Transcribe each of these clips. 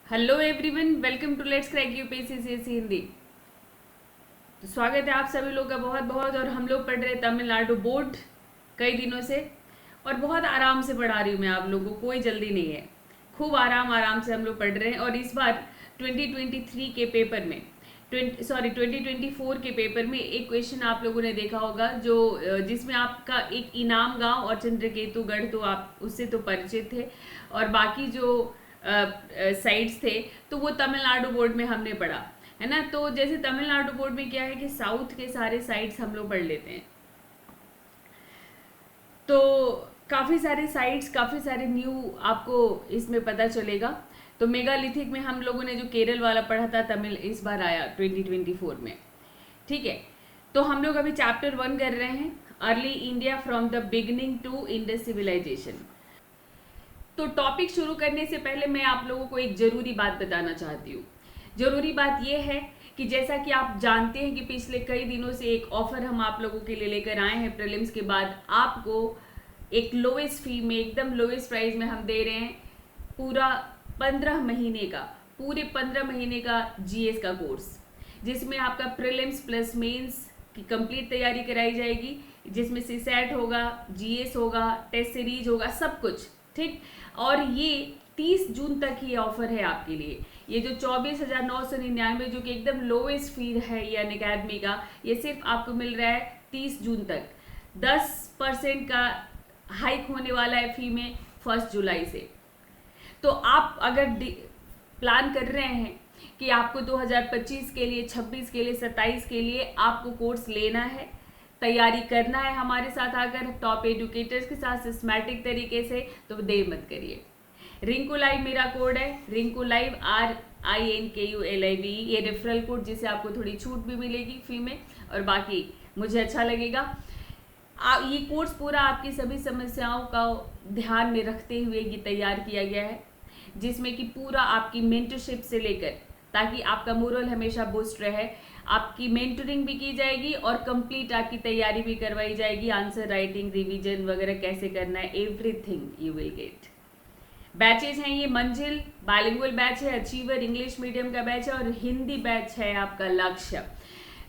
Hello everyone, welcome to let's crack UPSC CSC Hindi. तो स्वागत है आप सभी लोग का बहुत बहुत। और हम लोग पढ़ रहे हैं तमिलनाडु बोर्ड कई दिनों से, और बहुत आराम से पढ़ा रही हूँ मैं आप लोगों को, कोई जल्दी नहीं है। खूब आराम आराम से हम लोग पढ़ रहे हैं। और इस बार 2023 के पेपर में 2024 के पेपर में एक क्वेश्चन आप लोगों ने देखा होगा जो जिसमें आपका एक इनाम गांव और चंद्रकेतुगढ़, तो आप उससे तो परिचित थे। और बाकी जो साइट्स थे तो वो तमिलनाडु बोर्ड में हमने पढ़ा है ना। तो जैसे तमिलनाडु बोर्ड में क्या है कि साउथ के सारे साइट्स हम लोग पढ़ लेते हैं, तो काफ़ी सारे साइट्स, काफ़ी सारे न्यू आपको इसमें पता चलेगा। तो मेगालिथिक में हम लोगों ने जो केरल वाला पढ़ा था, तमिल इस बार आया 2024 में। ठीक है, तो हम लोग अभी चैप्टर 1 कर रहे हैं, early India from the beginning to Indus civilisation. तो टॉपिक शुरू करने से पहले मैं आप लोगों को एक ज़रूरी बात बताना चाहती हूँ। ज़रूरी बात यह है कि जैसा कि आप जानते हैं कि पिछले कई दिनों से एक ऑफ़र हम आप लोगों के लिए लेकर आए हैं। प्रीलिम्स के बाद आपको एक लोएस्ट फी में, एकदम लोएस्ट प्राइस में हम दे रहे हैं पूरा 15 महीने का, पूरे 15 महीने का जीएस का कोर्स, जिसमें आपका प्रीलिम्स प्लस मेंस की कंप्लीट तैयारी कराई जाएगी, जिसमें सीसैट होगा, जीएस होगा, टेस्ट सीरीज होगा, सब कुछ। ठीक। और ये 30 जून तक ये ऑफर है आपके लिए। ये जो 24,999 जो कि एकदम लोएस्ट फी है ये अनअकैडमी का, ये सिर्फ आपको मिल रहा है 30 जून तक। 10% का हाइक होने वाला है फी में 1 जुलाई से। तो आप अगर प्लान कर रहे हैं कि आपको 2025 के लिए, 26 के लिए, 27 के लिए आपको कोर्स लेना है, तैयारी करना है हमारे साथ आकर टॉप एजुकेटर्स के साथ सिस्टमैटिक तरीके से, तो देर मत करिए। रिंकू लाइव मेरा कोड है, रिंकू लाइव RINKULIV, ये रेफरल कोड जिससे आपको थोड़ी छूट भी मिलेगी फी में, और बाकी मुझे अच्छा लगेगा। ये कोर्स पूरा आपकी सभी समस्याओं का ध्यान में रखते हुए ये तैयार किया गया है, जिसमें कि पूरा आपकी मेंटरशिप से लेकर, ताकि आपका मोरल हमेशा बूस्ट रहे, आपकी मेंटरिंग भी की जाएगी और कंप्लीट आपकी तैयारी भी करवाई जाएगी। आंसर राइटिंग, रिवीजन वगैरह कैसे करना है, everything you will get. Batches हैं ये, मंजिल बाइलिंगुअल बैच है, अचीवर इंग्लिश मीडियम का बैच है, और हिंदी बैच है आपका लक्ष्य।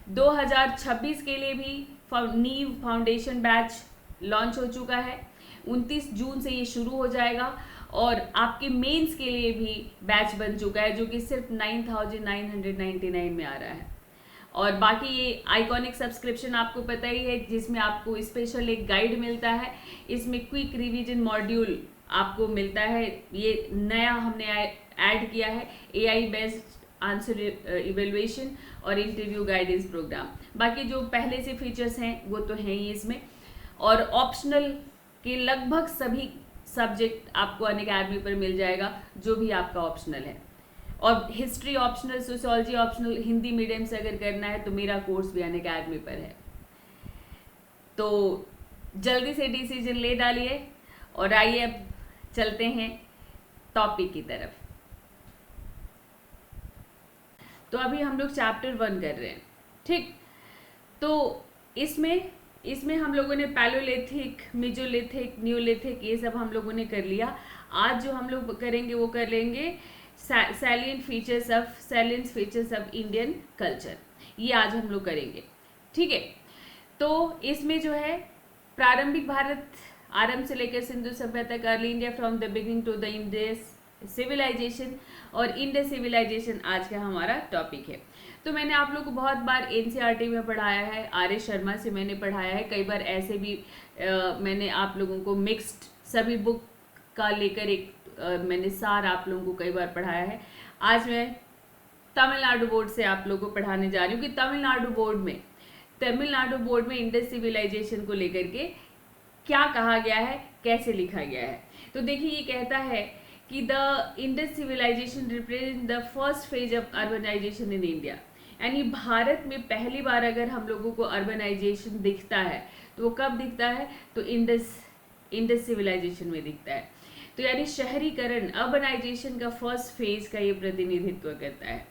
2026 के लिए भी नीव फाउंडेशन बैच लॉन्च हो चुका है, 29 जून से ये शुरू हो जाएगा। और आपके मेंस के लिए भी बैच बन चुका है, जो कि सिर्फ 9,999 में आ रहा है। और बाकी ये आइकॉनिक सब्सक्रिप्शन आपको पता ही है, जिसमें आपको स्पेशल एक गाइड मिलता है, इसमें क्विक रिवीजन मॉड्यूल आपको मिलता है। ये नया हमने ऐड किया है, AI बेस्ड आंसर इवेल्युएशन और इंटरव्यू गाइडेंस प्रोग्राम। बाकी जो पहले से फीचर्स हैं वो तो हैं ही इसमें। और ऑप्शनल के लगभग सभी सब्जेक्ट आपको अनअकैडमी पर मिल जाएगा, जो भी आपका ऑप्शनल है। और history optional, sociology optional, Hindi medium से अगर करना है तो मेरा कोर्स भी अनअकैडमी पर है। तो जल्दी से डिसीजन ले डालिए, और आइए अब चलते हैं टॉपिक की तरफ। तो अभी हम लोग चैप्टर 1 कर रहे हैं। ठीक। तो इसमें हम लोगों ने पैलोलिथिक, मेजोलिथिक, न्यूलिथिक, ये सब हम लोगों ने कर लिया। आज जो हम लोग करेंगे वो कर लेंगे salient features of Indian culture, ये आज हम लोग करेंगे। ठीक है। तो इसमें जो है प्रारंभिक भारत, आरंभ से लेकर सिंधु सभ्यता तक, early India from the beginning to the Indus civilisation, और इंडस सिविलाइजेशन आज का हमारा टॉपिक है। तो मैंने आप लोग को बहुत बार NCERT में पढ़ाया है, RS शर्मा से मैंने पढ़ाया है, कई बार ऐसे भी मैंने आप लोगों को मिक्स्ड सभी बुक का लेकर एक मैंने सार आप लोगों को कई बार पढ़ाया है। आज मैं तमिलनाडु बोर्ड से आप लोगों को पढ़ाने जा रही हूँ कि तमिलनाडु बोर्ड में इंडस सिविलाइजेशन को लेकर के क्या कहा गया है, कैसे लिखा गया है। तो देखिए, ये कहता है कि the Indus civilisation represent the first phase of urbanisation in India. यानी भारत में पहली बार अगर हम लोगों को अर्बनाइजेशन दिखता है तो वो कब दिखता है, तो इंडस सिविलाइजेशन में दिखता है। तो यानी शहरीकरण, अर्बनाइजेशन का फर्स्ट फेज का ये प्रतिनिधित्व करता है।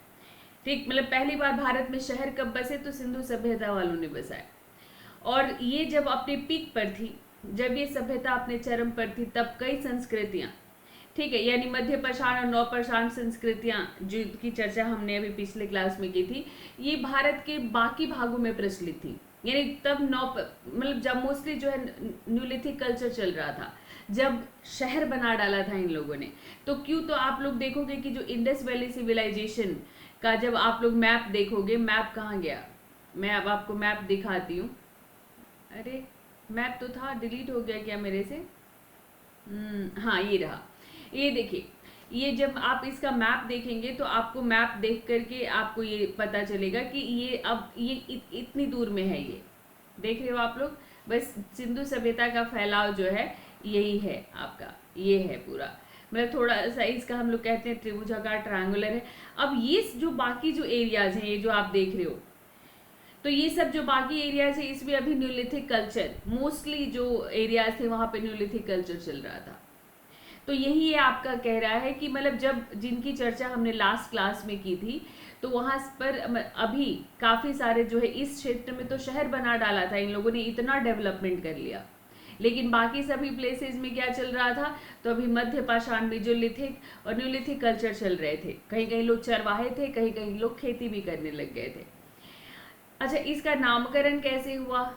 ठीक, मतलब पहली बार भारत में शहर कब बसे, तो सिंधु सभ्यता वालों ने बसाया। और ये जब अपने पीक पर थी, जब ये सभ्यता अपने चरम पर थी, तब कई संस्कृतियां ठीक है, यानी मध्य पाषाण और नवपाषाण संस्कृतियां जिनकी चर्चा हमने अभी पिछले क्लास में की थी, ये भारत के बाकी भागों में प्रचलित थी। यानी तब मतलब जब मोस्टली जो है न्यूलिथिक कल्चर चल रहा था, जब शहर बना डाला था इन लोगों ने। तो क्यों, तो आप लोग देखोगे कि जो इंडस वैली सिविलाइजेशन का जब आप लोग मैप देखोगे, मैप कहाँ गया, मैं अब आपको मैप दिखाती हूँ। अरे मैप तो था, डिलीट हो गया क्या मेरे से? हाँ ये रहा। ये देखिए, ये जब आप इसका मैप देखेंगे तो आपको मैप देख करके आपको ये पता चलेगा कि ये अब ये इतनी दूर में है। ये देख रहे हो आप लोग, बस सिंधु सभ्यता का फैलाव जो है यही है आपका, ये है पूरा। मतलब थोड़ा सा इसका हम लोग कहते हैं त्रिभुजाकार, ट्रायंगुलर है। अब ये जो बाकी जो एरियाज हैं, ये जो आप देख रहे हो, तो ये सब जो बाकी एरियाज है इसमें अभी न्यूलिथिक कल्चर, मोस्टली जो एरियाज थे वहां पे न्यूलिथिक कल्चर चल रहा था। तो यही ये आपका कह रहा है कि मतलब जब जिनकी चर्चा हमने लास्ट क्लास में की थी, तो वहां पर अभी काफी सारे जो है इस क्षेत्र में तो शहर बना डाला था इन लोगों ने, इतना डेवलपमेंट कर लिया। लेकिन बाकी सभी प्लेसेस में क्या चल रहा था, तो अभी मध्य पाषाण, मेजोलिथिक और न्यूलिथिक कल्चर चल रहे थे। कहीं कहीं लोग चरवाहे थे, कहीं कहीं लोग खेती भी करने लग गए थे। अच्छा, इसका नामकरण कैसे हुआ?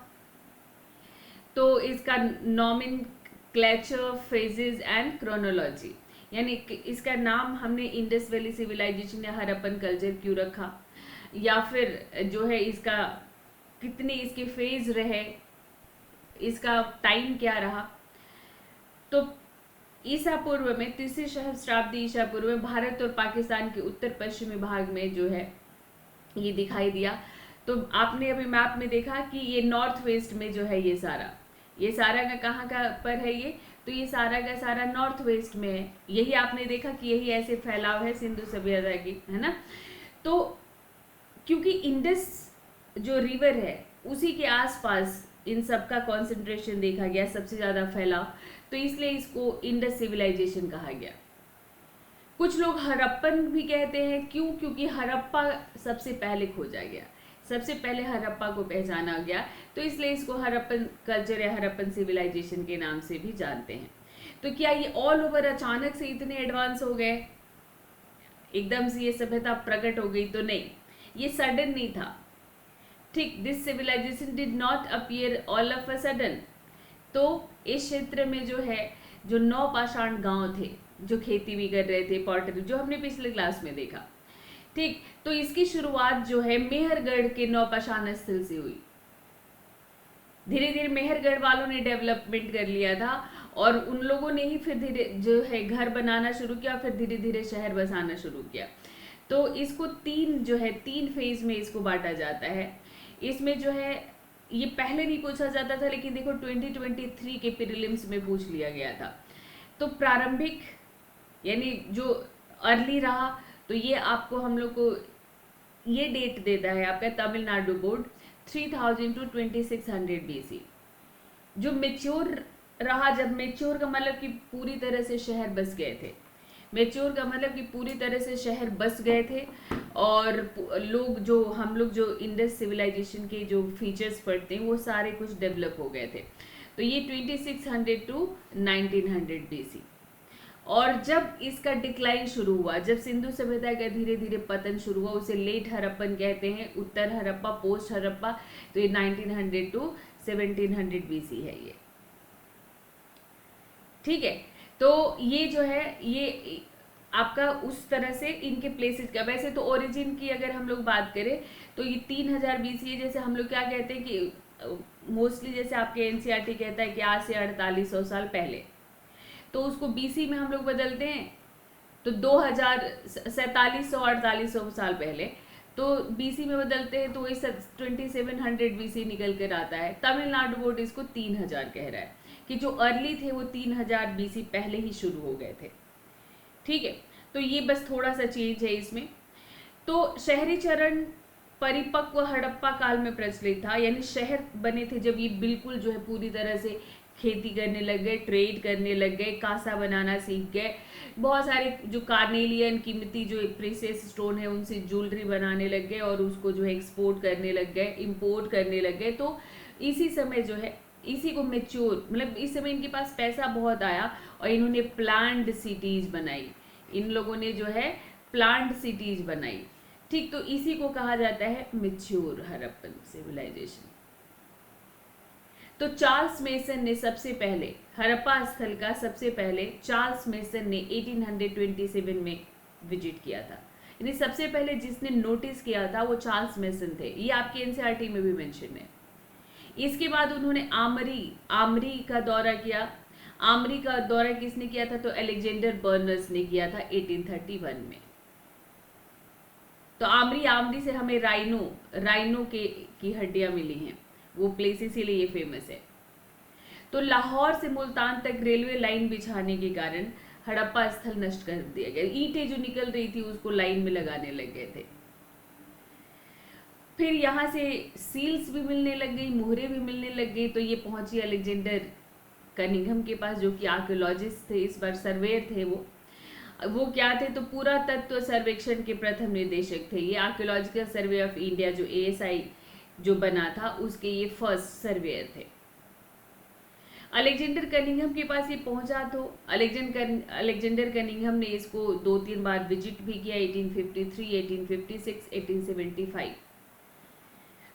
तो इसका नॉमेनक्लेचर, फेजेस एंड क्रोनोलॉजी, यानी इसका नाम हमने इंडस वैली सिविलाइजेशन या हड़प्पन कल्चर क्यों रखा, या फिर जो है इसका कितने इसके फेज रहे, इसका टाइम क्या रहा। तो ईसा पूर्व में, तीसरी सहस्त्राब्दी ईसा पूर्व में भारत और पाकिस्तान के उत्तर पश्चिमी भाग में जो है ये दिखाई दिया। तो आपने अभी मैप में देखा कि ये नॉर्थ वेस्ट में जो है ये सारा का कहाँ का पर है ये, तो ये सारा का सारा नॉर्थ वेस्ट में है। यही आपने देखा कि यही ऐसे फैलाव है सिंधु सभ्यता की, है ना। तो क्योंकि इंडस जो रिवर है उसी के आसपास इन सब का कॉन्सेंट्रेशन देखा गया, सबसे ज्यादा फैलाव, तो इसलिए इसको इंडस सिविलाइजेशन कहा गया। कुछ लोग हड़प्पन भी कहते हैं, क्यों? क्योंकि हड़प्पा सबसे पहले खोजा गया, सबसे पहले हड़प्पा को पहचाना गया, तो इसलिए इसको हड़प्पन कल्चर या हड़प्पन सिविलाइजेशन के नाम से भी जानते हैं। तो क्या ये ऑल ओवर अचानक से इतने एडवांस हो गए, एकदम से ये सभ्यता प्रकट हो गई? तो नहीं, ये सडन नहीं था। ठीक, this civilisation did not appear all of a sudden. तो इस क्षेत्र में जो है, जो नवपाषाण गांव थे, जो खेती भी कर रहे थे, पॉटरी, जो हमने पिछले क्लास में देखा, ठीक, तो इसकी शुरुआत जो है मेहरगढ़ के नवपाषाण स्थल से हुई। धीरे धीरे मेहरगढ़ वालों ने डेवलपमेंट कर लिया था और उन लोगों ने ही फिर धीरे जो है घर बनाना शुरू किया, फिर धीरे धीरे शहर बसाना शुरू किया। तो इसको तीन फेज में इसको बांटा जाता है। इसमें जो है ये पहले नहीं पूछा जाता था, लेकिन देखो 2023 के प्रीलिम्स में पूछ लिया गया था। तो प्रारंभिक यानी जो अर्ली रहा, तो ये आपको हम लोग को ये डेट देता है आपका तमिलनाडु बोर्ड 3000 to 2600 BC। जो मेच्योर रहा, जब मेच्योर का मतलब कि पूरी तरह से शहर बस गए थे, मेच्योर का मतलब कि पूरी तरह से शहर बस गए थे और हम लोग जो इंडस सिविलाइजेशन के जो फीचर्स पढ़ते हैं वो सारे कुछ डेवलप हो गए थे। तो ये 2600 to 1900 BC। और जब इसका डिक्लाइन शुरू हुआ, जब सिंधु सभ्यता का धीरे धीरे पतन शुरू हुआ, उसे लेट हड़प्पन कहते हैं, उत्तर हड़प्पा, पोस्ट हड़प्पा, तो ये 1900 to 1700 BC है ये। ठीक है, तो ये जो है ये आपका उस तरह से इनके प्लेसेस का। वैसे तो ओरिजिन की अगर हम लोग बात करें तो ये 3000 BC है। जैसे हम लोग क्या कहते हैं कि मोस्टली जैसे आपके एनसीईआरटी कहता है कि आज से 4800 साल पहले, तो उसको बीसी में हम लोग बदलते हैं तो 4700 साल पहले, तो बीसी में बदलते हैं तो वही 2700 BC निकल कर आता है। तमिलनाडु बोर्ड इसको 3000 कह रहा है कि जो अर्ली थे वो 3000 BC पहले ही शुरू हो गए थे। ठीक है, तो ये बस थोड़ा सा चेंज है इसमें। तो शहरी चरण परिपक्व हड़प्पा काल में प्रचलित था, यानी शहर बने थे जब ये बिल्कुल जो है पूरी तरह से खेती करने लग गए, ट्रेड करने लग गए, कांसा बनाना सीख गए, बहुत सारे जो कार्नेलियन कीमती जो प्रेशियस स्टोन है उनसे ज्वेलरी बनाने लग गए और उसको जो है एक्सपोर्ट करने लग गए, इंपोर्ट करने लग गए। तो इसी समय जो है इसी को मेच्योर, मतलब इस समय इनके पास पैसा बहुत आया और इन्होंने प्लान्ड सिटीज बनाई। इन लोगों ने जो है प्लान्ड सिटीज बनाई। ठीक, तो इसी को कहा जाता है मैच्योर हड़प्पन सिविलाइजेशन। तो चार्ल्स मेसन ने सबसे पहले हड़प्पा स्थल का सबसे पहले चार्ल्स मेसन ने 1827 में विजिट किया था। यानी सबसे पहले जिसने नोटिस किया था वो चार्ल्स मेसन थे। ये आपके एनसीईआरटी में भी मेंशन है। इसके बाद उन्होंने आमरी का दौरा किया। आमरी का दौरा किसने किया था? तो अलेक्जेंडर बर्नर्स ने किया था 1831 में। तो आमरी से हमें राइनो की हड्डियां मिली हैं, वो प्लेस इसीलिए ये फेमस है। तो लाहौर से मुल्तान तक रेलवे लाइन बिछाने के कारण हड़प्पा स्थल नष्ट कर दिया गया। ईंटें जो निकल रही थी उसको लाइन में लगाने लग गए थे। फिर यहाँ से सील्स भी मिलने लग गई, मोहरे भी मिलने लग गई। तो ये पहुंची अलेक्जेंडर कनिंघम के पास, जो कि आर्कियोलॉजिस्ट थे, इस बार सर्वेयर थे वो क्या थे? तो पूरा तत्व सर्वेक्षण के प्रथम निदेशक थे। ये आर्कियोलॉजिकल सर्वे ऑफ इंडिया जो ASI जो बना था उसके ये फर्स्ट सर्वेयर थे। अलेक्जेंडर कनिंघम के पास ये पहुंचा तो अलेक्जेंडर कनिंघम ने इसको 2-3 बार विजिट भी किया, 1853, 1856, 1875।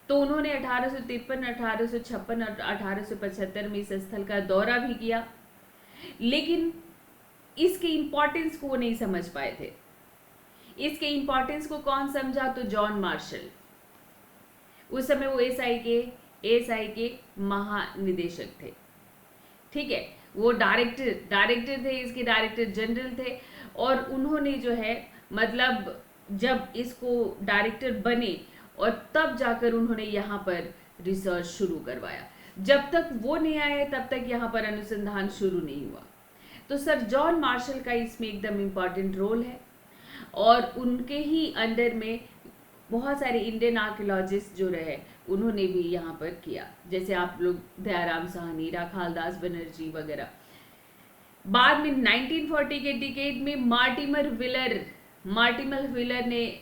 तो उन्होंने 1853, 1856 और 1875 में इस स्थल का दौरा भी किया, लेकिन इसके इंपॉर्टेंस को वो नहीं समझ पाए थे। इसके इंपॉर्टेंस को कौन समझा? तो जॉन मार्शल। उस समय वो ASI के महानिदेशक थे। ठीक है, वो डायरेक्टर थे, इसके डायरेक्टर जनरल थे। और उन्होंने जो है मतलब जब इसको डायरेक्टर बने और तब जाकर उन्होंने यहाँ पर रिसर्च शुरू करवाया। जब तक वो नहीं आए तब तक यहाँ पर अनुसंधान शुरू नहीं हुआ। तो सर जॉन मार्शल का इसमें एकदम इम्पॉर्टेंट रोल है, और उनके ही अंडर में बहुत सारे इंडियन आर्कियोलॉजिस्ट जो रहे उन्होंने भी यहाँ पर किया, जैसे आप लोग दयाराम साहनी, राखालदास बनर्जी वगैरह। बाद में 1940 के डिकेड में मार्टिमर विलर ने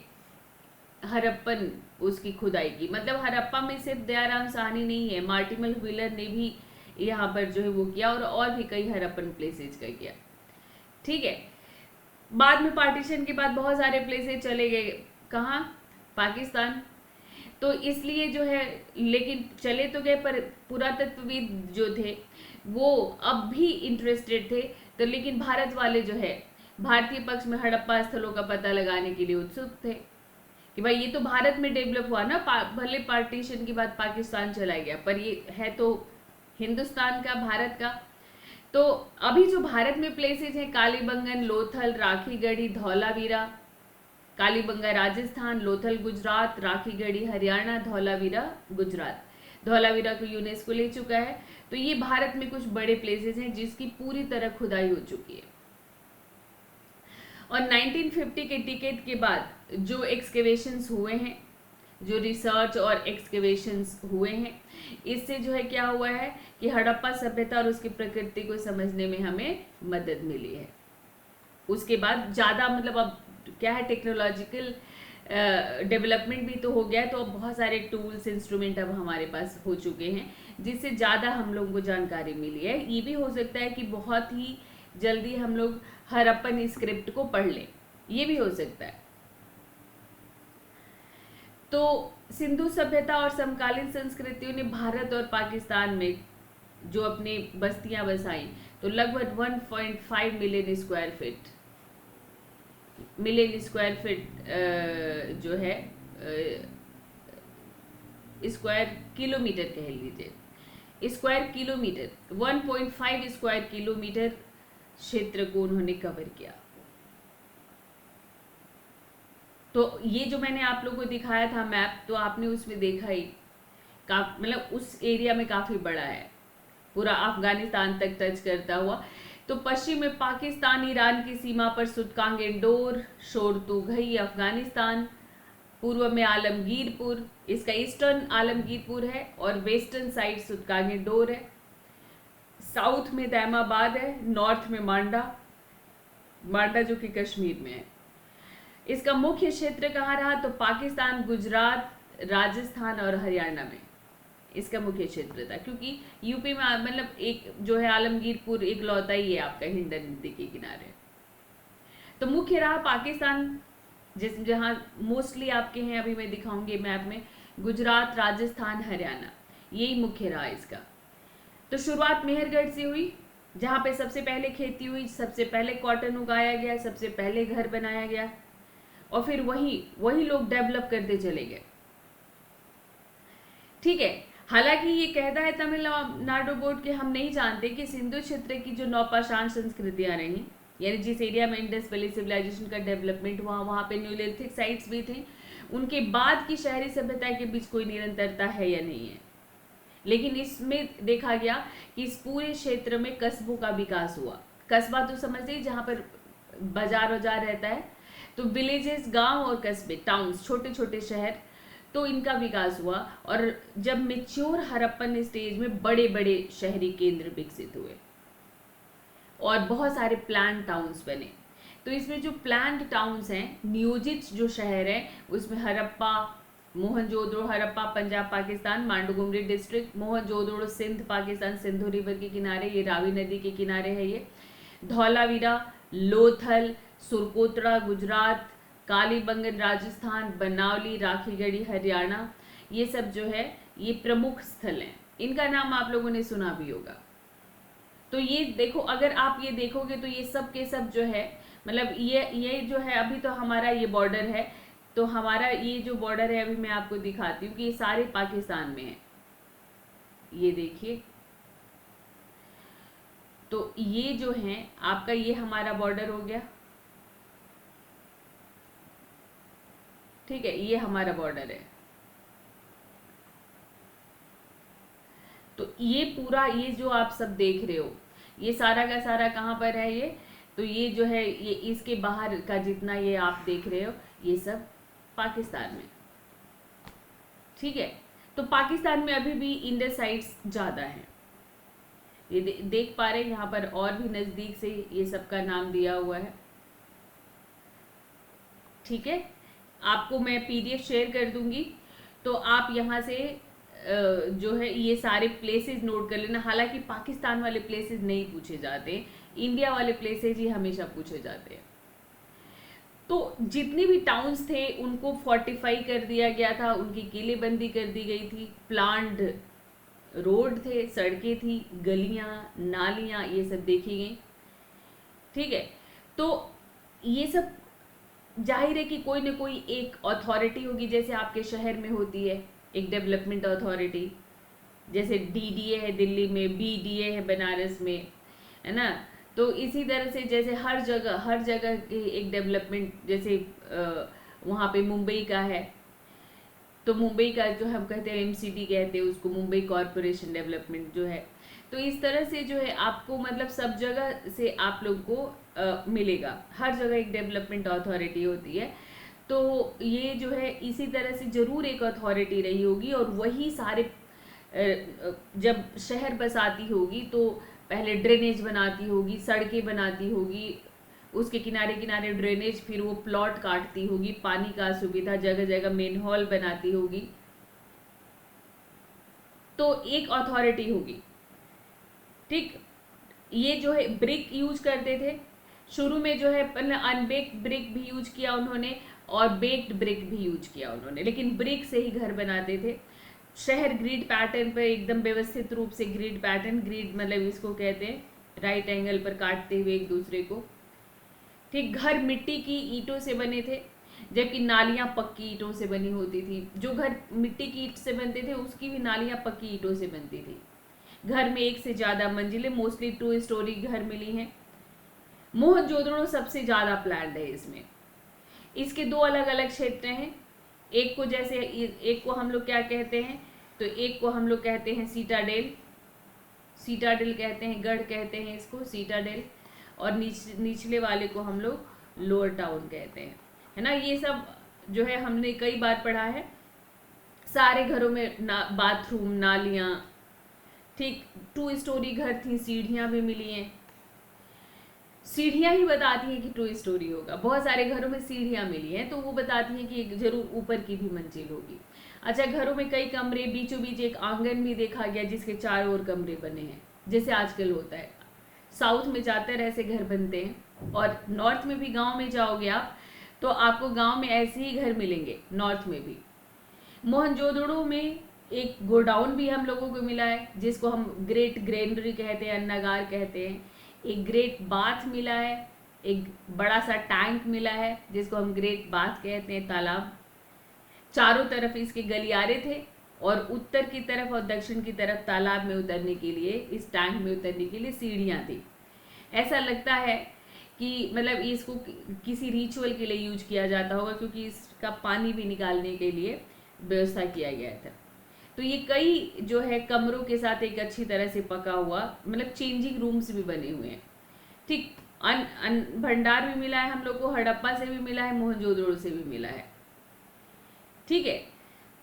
हड़प्पन उसकी खुदाई की। मतलब हड़प्पा में सिर्फ दयाराम साहनी नहीं है, मार्टिमर विलर ने भी यहाँ पर जो है वो किया, और भी कई हड़प्पन प्लेसेज का किया। ठीक है, बाद में पार्टीशन के बाद बहुत सारे प्लेसेज चले गए। कहाँ? पाकिस्तान। तो इसलिए जो है, लेकिन चले तो गए, पर पुरातत्वविद जो थे वो अब भी इंटरेस्टेड थे। तो लेकिन भारत वाले जो है भारतीय पक्ष में हड़प्पा स्थलों का पता लगाने के लिए उत्सुक थे कि भाई ये तो भारत में डेवलप हुआ ना, भले पार्टीशन के बाद पाकिस्तान चला गया, पर ये है तो हिंदुस्तान का, भारत का। तो अभी जो भारत में प्लेसेज हैं, कालीबंगन, लोथल, राखीगढ़ी, धौलावीरा। कालीबंगा राजस्थान, लोथल गुजरात, राखीगढ़ी हरियाणा, धौलावीरा गुजरात। धौलावीरा को यूनेस्को ले चुका है। तो ये भारत में कुछ बड़े प्लेसेस हैं जिसकी पूरी तरह खुदाई हो चुकी है। और 1950 के डिकेड के बाद जो एक्सकेवेशंस हुए हैं, जो रिसर्च और एक्सकेवेशंस हुए हैं, इससे जो है क्या हुआ है कि हड़प्पा सभ्यता और उसकी प्रकृति को समझने में हमें मदद मिली है। उसके बाद ज़्यादा मतलब अब क्या है, टेक्नोलॉजिकल डेवलपमेंट भी तो हो गया है, तो अब बहुत सारे टूल्स, इंस्ट्रूमेंट अब हमारे पास हो चुके हैं, जिससे ज़्यादा हम लोगों को जानकारी मिली है। ये भी हो सकता है कि बहुत ही जल्दी हम लोग हड़प्पन स्क्रिप्ट को पढ़ लें, ये भी हो सकता है। तो सिंधु सभ्यता और समकालीन संस्कृतियों ने भारत और पाकिस्तान में जो अपनी बस्तियां बसाई, तो लगभग 1.5 मिलियन स्क्वायर फीट जो है स्क्वायर किलोमीटर कह लीजिए, स्क्वायर किलोमीटर 1.5 स्क्वायर किलोमीटर क्षेत्र को उन्होंने कवर किया। तो ये जो मैंने आप लोगों को दिखाया था मैप, तो आपने उसमें देखा ही मतलब उस एरिया में काफ़ी बड़ा है, पूरा अफगानिस्तान तक टच करता हुआ। तो पश्चिम में पाकिस्तान ईरान की सीमा पर सुतकांगेंडोर, शोरतुघई अफगानिस्तान, पूर्व में आलमगीरपुर, इसका ईस्टर्न आलमगीरपुर है और वेस्टर्न साइड सुतकांगेंडोर है, साउथ में दैमाबाद है, नॉर्थ में मांडा जो कि कश्मीर में है। इसका मुख्य क्षेत्र कहाँ रहा? तो पाकिस्तान, गुजरात, राजस्थान और हरियाणा में इसका मुख्य क्षेत्र था, क्योंकि यूपी में मतलब एक जो है आलमगीरपुर एक लौता ही है आपका हिंडन नदी के किनारे। तो मुख्य रहा पाकिस्तान, जिस जहाँ मोस्टली आपके हैं, अभी मैं दिखाऊंगी मैप में, गुजरात, राजस्थान, हरियाणा, यही मुख्य रहा इसका। तो शुरुआत मेहरगढ़ से हुई, जहाँ पे सबसे पहले खेती हुई, सबसे पहले कॉटन उगाया गया, सबसे पहले घर बनाया गया, और फिर वही लोग डेवलप करते चले गए। ठीक है। हालांकि ये कहता है तमिलनाडु बोर्ड के हम नहीं जानते कि सिंधु क्षेत्र की जो नौपाषाण संस्कृतियां रही, यानी जिस एरिया में इंडस वैली सिविलाइजेशन का डेवलपमेंट हुआ, वहां पे न्यूलिथिक साइट्स भी थे, उनके बाद की शहरी सभ्यता के बीच कोई निरंतरता है या नहीं है। लेकिन इसमें देखा गया कि इस पूरे क्षेत्र में कस्बों का विकास हुआ। कस्बा तो समझते हैं जहाँ पर बाजार वजार रहता है, तो विलेजेस, गांव और कस्बे, टाउन्स, छोटे छोटे शहर, तो इनका विकास हुआ। और जब मेच्योर हड़प्पन स्टेज में बड़े बड़े शहरी केंद्र विकसित हुए और बहुत सारे प्लान टाउन्स बने। तो इसमें जो प्लान्ड टाउन्स हैं, नियोजित जो शहर हैं, उसमें हड़प्पा, मोहनजोदड़ो, हड़प्पा पंजाब पाकिस्तान, मांडुगुमरी डिस्ट्रिक्ट, मोहनजोदड़ो सिंध पाकिस्तान, सिंधु रिवर के किनारे, ये रावी नदी के किनारे है ये, धौलावीरा, लोथल, सुरकोतड़ा गुजरात, कालीबंगन राजस्थान, बनावली, राखीगढ़ी हरियाणा, ये सब जो है ये प्रमुख स्थल हैं। इनका नाम आप लोगों ने सुना भी होगा। तो ये देखो, अगर आप ये देखोगे तो ये सब के सब जो है, मतलब ये जो है, अभी तो हमारा ये बॉर्डर है, तो हमारा ये जो बॉर्डर है अभी मैं आपको दिखाती हूँ कि ये सारे पाकिस्तान में है। ये देखिए, तो ये जो है आपका, ये हमारा बॉर्डर हो गया। ठीक है, ये हमारा बॉर्डर है। तो ये पूरा, ये जो आप सब देख रहे हो, ये सारा का सारा कहाँ पर है ये, तो ये जो है, ये इसके बाहर का जितना ये आप देख रहे हो, ये सब पाकिस्तान में। ठीक है। तो पाकिस्तान में अभी भी इंडस साइट्स ज्यादा हैं। ये देख पा रहे हैं यहाँ पर, और भी नजदीक से ये सब का नाम दिया हुआ है। ठीक है, आपको मैं पीडीएफ शेयर कर दूंगी, तो आप यहाँ से जो है ये सारे प्लेसेस नोट कर लेना। हालांकि पाकिस्तान वाले प्लेसेस नहीं पूछे जाते, इंडिया वाले प्लेसेस ही हमेशा पूछे जाते हैं। तो जितनी भी टाउन्स थे उनको फोर्टिफाई कर दिया गया था, उनकी किलेबंदी कर दी गई थी, प्लान्ड रोड थे, सड़कें थी, गलियां, नालियां, ये सब देखी गई। ठीक है। तो ये सब जाहिर है कि कोई ना कोई एक अथॉरिटी होगी, जैसे आपके शहर में होती है एक डेवलपमेंट अथॉरिटी, जैसे डीडीए है दिल्ली में, बीडीए है बनारस में, है ना। तो इसी तरह से जैसे हर जगह की एक डेवलपमेंट, जैसे वहाँ पे मुंबई का है, तो मुंबई का जो हम कहते हैं एमसीडी कहते हैं उसको, मुंबई कॉरपोरेशन डेवलपमेंट जो है। तो इस तरह से जो है आपको, मतलब सब जगह से आप लोग को मिलेगा, हर जगह एक डेवलपमेंट अथॉरिटी होती है। तो ये जो है इसी तरह से जरूर एक अथॉरिटी रही होगी, और वही सारे जब शहर बसाती होगी तो पहले ड्रेनेज बनाती होगी, सड़कें बनाती होगी, उसके किनारे किनारे ड्रेनेज, फिर वो प्लॉट काटती होगी, पानी का सुविधा, जगह जगह मेन हॉल बनाती होगी, तो एक अथॉरिटी होगी। ठीक। ये जो है ब्रिक यूज करते थे शुरू में, जो है अनबेक्ड ब्रिक भी यूज किया उन्होंने, और बेक्ड ब्रिक भी यूज किया उन्होंने, लेकिन ब्रिक से ही घर बनाते थे। शहर ग्रिड पैटर्न पर एकदम व्यवस्थित रूप से, ग्रिड पैटर्न, ग्रिड मतलब इसको कहते हैं राइट एंगल पर काटते हुए एक दूसरे को। ठीक। घर मिट्टी की ईंटों से बने थे, जबकि नालियां पक्की ईंटों से बनी होती थी। जो घर मिट्टी की ईंट से बनते थे उसकी भी नालियां पक्की ईंटों से बनती थी। घर में एक से ज्यादा मंजिलें, मोस्टली 2 स्टोरी घर मिली हैं। मोहनजोदड़ो सबसे ज्यादा प्लान्ड है इसमें। इसके 2 अलग अलग क्षेत्र हैं। एक को जैसे, एक को हम लोग क्या कहते हैं, तो एक को हम लोग कहते हैं सीटाडेल, सीटाडेल कहते हैं, गढ़ कहते हैं इसको, सीटाडेल। और निचले वाले को हम लोग लोअर टाउन कहते हैं, है ना। ये सब जो है हमने कई बार पढ़ा है। सारे घरों में बाथरूम, नालियां। ठीक। 2 स्टोरी घर थी, सीढ़ियां भी मिली हैं। सीढ़ियां ही बताती हैं कि 2 स्टोरी होगा। बहुत सारे घरों में सीढ़ियां मिली हैं, तो वो बताती हैं कि जरूर ऊपर की भी मंजिल होगी। अच्छा, घरों में कई कमरे, बीचों बीच एक आंगन भी देखा गया जिसके चारों ओर कमरे बने हैं, जैसे आजकल होता है। साउथ में ज़्यादातर ऐसे घर बनते हैं, और नॉर्थ में भी गांव में जाओगे आप तो आपको गांव में ऐसे ही घर मिलेंगे, नॉर्थ में भी। मोहनजोदड़ो में एक गोडाउन भी हम लोगों को मिला है जिसको हम ग्रेट ग्रेनरी कहते हैं, अन्नागार कहते हैं। एक ग्रेट बाथ मिला है, एक बड़ा सा टैंक मिला है जिसको हम ग्रेट बाथ कहते हैं, तालाब। चारों तरफ इसके गलियारे थे, और उत्तर की तरफ और दक्षिण की तरफ तालाब में उतरने के लिए, इस टैंक में उतरने के लिए सीढ़ियां थी। ऐसा लगता है कि मतलब इसको किसी रिचुअल के लिए यूज किया जाता होगा, क्योंकि इसका पानी भी निकालने के लिए व्यवस्था किया गया था। तो ये कई जो है कमरों के साथ एक अच्छी तरह से पका हुआ, मतलब चेंजिंग रूम्स भी बने हुए हैं। ठीक, भंडार भी मिला है हम लोग को, हड़प्पा से भी मिला है, मोहनजोदड़ो से भी मिला है। ठीक है,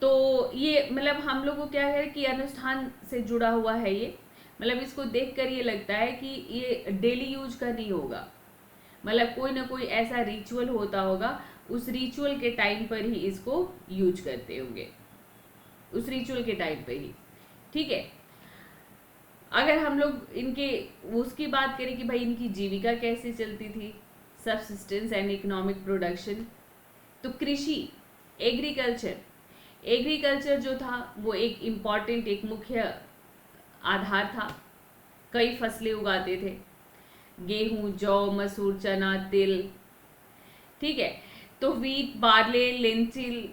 तो ये मतलब हम लोग को क्या है कि अनुष्ठान से जुड़ा हुआ है ये। मतलब इसको देखकर ये लगता है कि ये डेली यूज का नहीं होगा, मतलब कोई ना कोई ऐसा रिचुअल होता होगा, उस रिचुअल के टाइम पर ही इसको यूज करते होंगे, उस रिचुअल के टाइम पर ही। ठीक है, अगर हम लोग इनके उसकी बात करें कि भाई इनकी जीविका कैसे चलती थी, सबसिस्टेंस एंड इकोनॉमिक प्रोडक्शन, तो कृषि, एग्रीकल्चर जो था वो एक इम्पॉर्टेंट, एक मुख्य आधार था। कई फसलें उगाते थे, गेहूं, जौ, मसूर, चना, तिल। ठीक है, तो वीट, बार्ले, लेंटिल,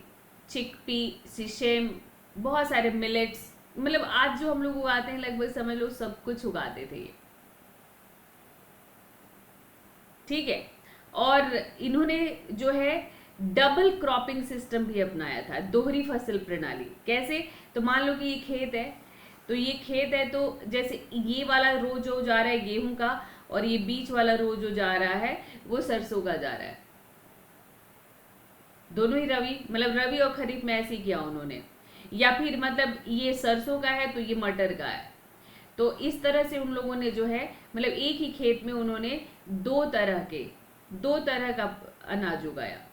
चिकपी, सिसेम, बहुत सारे मिलेट्स, मतलब आज जो हम लोग उगाते हैं लगभग समझ लो सब कुछ उगाते थे ये। ठीक है, और इन्होंने जो है डबल क्रॉपिंग सिस्टम भी अपनाया था, दोहरी फसल प्रणाली। कैसे? तो मान लो कि ये खेत है, तो ये खेत है, तो जैसे ये वाला रो जो जा रहा है गेहूं का, और ये बीच वाला रो जो जा रहा है वो सरसों का जा रहा है। दोनों ही रबी, मतलब रबी और खरीफ में ऐसे ही किया उन्होंने। या फिर मतलब ये सरसों का है तो ये मटर का है। तो इस तरह से उन लोगों ने जो है मतलब एक ही खेत में उन्होंने दो तरह का अनाज उगाया।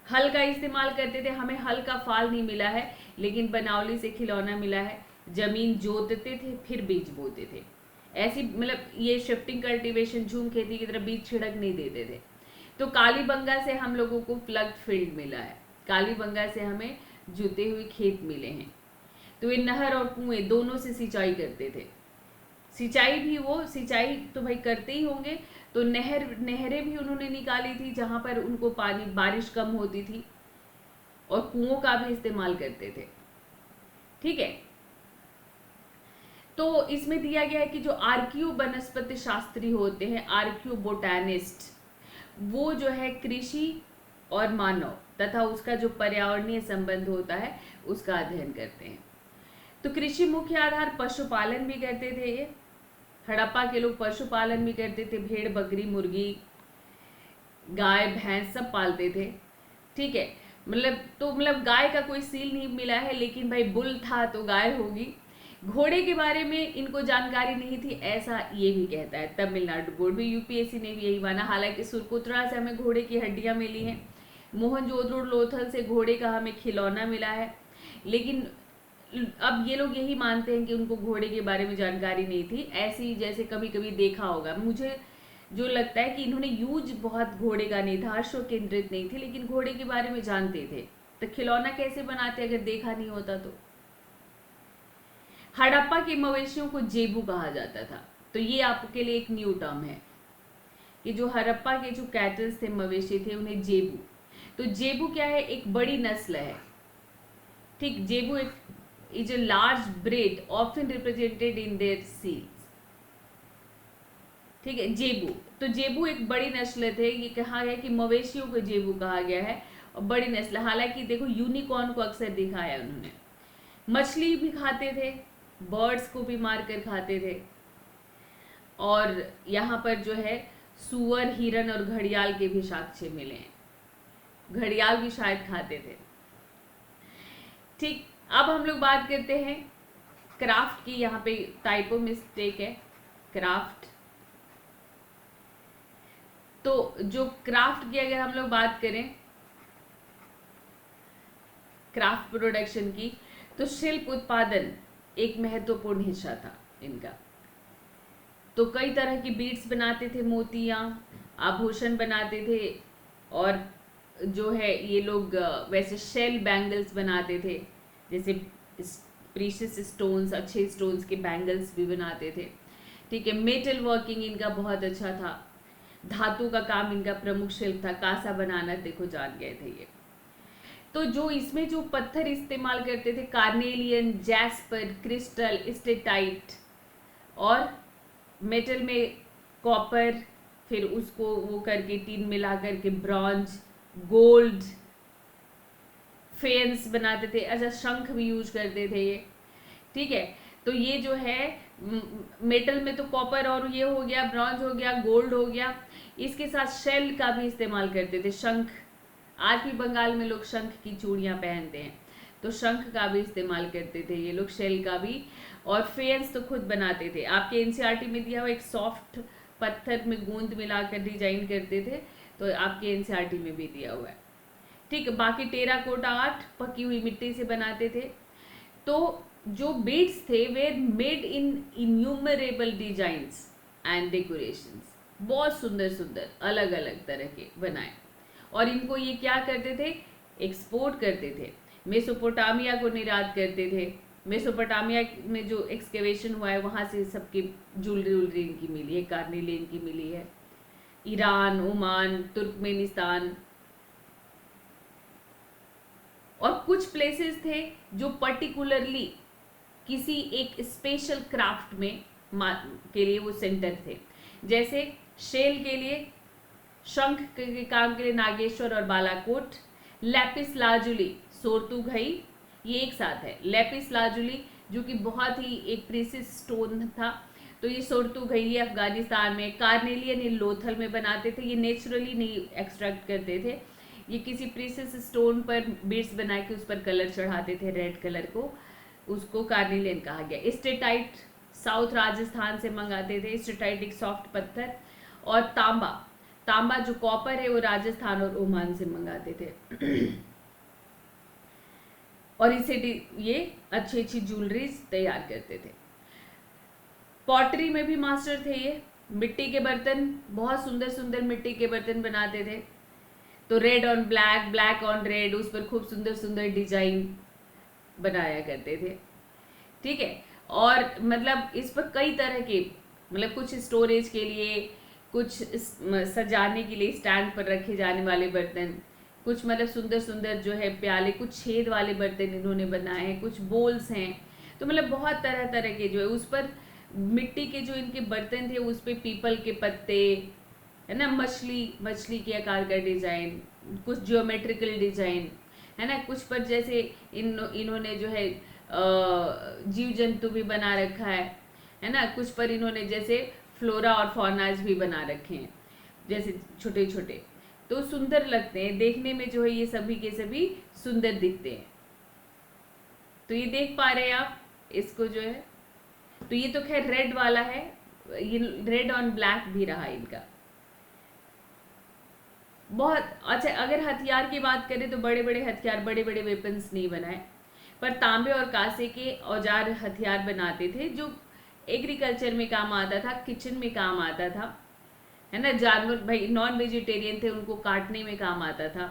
हल का इस्तेमाल करते थे, हमें हल का फाल नहीं मिला है, लेकिन बनावली से खिलौना मिला है। जमीन जोतते थे फिर बीज बोते थे, ऐसी मतलब ये शिफ्टिंग कल्टीवेशन, झूम खेती की तरफ बीज छिड़क नहीं देते थे। तो कालीबंगा से हम लोगों को प्लग्ड फील्ड मिला है, कालीबंगा से हमें जुते हुए खेत मिले हैं। तो ये नहर और कुएं दोनों से सिंचाई करते थे। सिंचाई तो भाई करते ही होंगे, तो नहरें भी उन्होंने निकाली थी जहां पर उनको पानी, बारिश कम होती थी, और कुओं का भी इस्तेमाल करते थे। ठीक है, तो इसमें दिया गया है कि जो आर्कियो वनस्पति शास्त्री होते हैं, आर्कियो बोटैनिस्ट, वो जो है कृषि और मानव तथा उसका जो पर्यावरणीय संबंध होता है उसका अध्ययन करते हैं। तो कृषि मुख्य आधार, पशुपालन भी करते थे ये। हड़प्पा के लोग पशुपालन भी करते थे, भेड़, बकरी, मुर्गी, गाय, भैंस सब पालते थे। ठीक है, मतलब गाय का कोई सील नहीं मिला है, लेकिन भाई बुल था तो गाय होगी। घोड़े के बारे में इनको जानकारी नहीं थी, ऐसा ये भी कहता है तमिलनाडु बोर्ड भी, यूपीएससी ने भी यही माना। हालांकि सुरकुत्रा से हमें घोड़े की हड्डियां मिली हैं, मोहनजोदड़ो लोथल से घोड़े का हमें खिलौना मिला है, लेकिन अब ये लोग यही मानते हैं कि उनको घोड़े के बारे में जानकारी नहीं थी। ऐसी जैसे कभी कभी देखा होगा, मुझे जो लगता है कि इन्होंने यूज बहुत घोड़े का नहीं था, हर्षों केंद्रित नहीं थे, लेकिन घोड़े के बारे में जानते थे। तो खिलौना कैसे बनाते अगर देखा नहीं होता तो। हड़प्पा के मवेशियों को जेबू कहा जाता था, तो ये आपके लिए एक न्यू टर्म है कि जो हड़प्पा के जो कैटल्स थे, मवेशी थे, उन्हें जेबू। तो जेबू क्या है? एक बड़ी नस्ल है। ठीक, जेबू एक is a large breed often represented in their seals। ठीक है, जेबू, तो जेबू एक बड़ी नस्ल थे। ये कहा गया कि मवेशियों को जेबू कहा गया है, और बड़ी नस्ल। हालांकि देखो यूनिकॉर्न को अक्सर दिखाया उन्होंने। मछली भी खाते थे, बर्ड्स को भी मार कर खाते थे, और यहाँ पर जो है सुअर, हिरन और घड़ियाल के भी साक्ष्य मिले हैं। घड़ियाल भी शायद खाते थे। ठीक, अब हम लोग बात करते हैं क्राफ्ट की। यहाँ पे टाइपो मिस्टेक है, क्राफ्ट। तो जो क्राफ्ट की अगर हम लोग बात करें, क्राफ्ट प्रोडक्शन की, तो शिल्प उत्पादन एक महत्वपूर्ण हिस्सा था इनका। तो कई तरह की बीड्स बनाते थे, मोतियाँ, आभूषण बनाते थे, और जो है ये लोग वैसे शेल बैंगल्स बनाते थे, जैसे प्रीशियस स्टोन्स, अच्छे स्टोन्स के बैंगल्स भी बनाते थे। ठीक है, मेटल वर्किंग इनका बहुत अच्छा था, धातु का काम इनका प्रमुख शिल्प था, कांसा बनाना देखो जान गए थे ये। तो जो इसमें जो पत्थर इस्तेमाल करते थे, कार्नेलियन, जैस्पर, क्रिस्टल, स्टेटाइट, और मेटल में कॉपर, फिर उसको वो करके टीन मिला करके ब्रॉन्ज, गोल्ड, फेंस बनाते थे। अच्छा, शंख भी यूज करते थे ये। ठीक है, तो ये जो है मेटल में तो कॉपर और ये हो गया, ब्रॉन्ज हो गया, गोल्ड हो गया, इसके साथ शेल का भी इस्तेमाल करते थे। शंख, आज भी बंगाल में लोग शंख की चूड़ियाँ पहनते हैं, तो शंख का भी इस्तेमाल करते थे ये लोग, शेल का भी। और फेंस तो खुद बनाते थे। आपके एनसीईआरटी में दिया हुआ एक सॉफ्ट पत्थर में गूंद मिलाकर डिजाइन करते थे, तो आपके एनसीईआरटी में भी दिया हुआ है। ठीक है, बाकी टेराकोटा आर्ट पकी हुई मिट्टी से बनाते थे। तो जो बीड्स थे वे made in innumerable designs and decorations, बहुत सुंदर सुंदर अलग अलग तरह के बनाए। और इनको ये क्या करते थे, एक्सपोर्ट करते थे, मेसोपोटामिया को निर्यात करते थे। मेसोपोटामिया में जो एक्सकेवेशन हुआ है वहाँ से सबकी ज्वेलरी इनकी मिली है, कार्नेलियन की मिली है। ईरान, ओमान, तुर्कमेनिस्तान, और कुछ प्लेसेस थे जो पर्टिकुलरली किसी एक स्पेशल क्राफ्ट में के लिए वो सेंटर थे। जैसे शेल के लिए, शंख के काम के लिए नागेश्वर और बालाकोट, लैपिस लाजुली, सोरतुघई, ये एक साथ है। लैपिस लाजुली जो कि बहुत ही एक प्रीशियस स्टोन था, तो ये सोरतुघई ये अफगानिस्तान में। कार्नेलियन ये लोथल में बनाते थे, ये नेचुरली नहीं एक्सट्रैक्ट करते थे, ये किसी प्रीशियस स्टोन पर बीड्स बना के उस पर कलर चढ़ाते थे, रेड कलर को, उसको कार्नेलियन कहा गया। स्टेटाइट साउथ राजस्थान से मंगाते थे, स्टेटाइट एक सॉफ्ट पत्थर। और तांबा, तांबा जो कॉपर है वो राजस्थान और ओमान से मंगाते थे। और इसे ये अच्छी अच्छी ज्वेलरीज तैयार करते थे। पॉटरी में भी मास्टर थे ये, मिट्टी के बर्तन, बहुत सुंदर सुंदर मिट्टी के बर्तन बनाते थे। तो red on black, black on red, उस पर खूब सुंदर सुंदर डिजाइन बनाया करते थे। ठीक है, और मतलब इस पर कई तरह के, मतलब कुछ स्टोरेज के लिए, कुछ सजाने के लिए स्टैंड पर रखे जाने वाले बर्तन, कुछ मतलब सुंदर सुंदर जो है प्याले, कुछ छेद वाले बर्तन इन्होंने बनाए हैं, कुछ बोल्स हैं। तो मतलब बहुत तरह तरह के जो है उस पर मिट्टी के जो इनके बर्तन थे उस पर पीपल के पत्ते, है ना, मछली के आकार का डिजाइन, कुछ जियोमेट्रिकल डिजाइन, है ना, कुछ पर जैसे इन्होंने जो है जीव जंतु भी बना रखा है ना, कुछ पर इन्होंने जैसे फ्लोरा और फौनाज भी बना रखे हैं, जैसे छोटे छोटे, तो सुंदर लगते हैं देखने में, जो है ये सभी के सभी सुंदर दिखते हैं। तो ये देख पा रहे हैं आप इसको जो है, तो ये तो खैर रेड वाला है, ये रेड ऑन ब्लैक भी रहा इनका। बहुत अच्छा। अगर हथियार की बात करें तो बड़े बड़े हथियार, बड़े बड़े वेपन्स नहीं बनाए, पर तांबे और कांसे के औजार हथियार बनाते थे जो एग्रीकल्चर में काम आता था, किचन में काम आता था, है ना। जानवर भाई नॉन वेजिटेरियन थे, उनको काटने में काम आता था।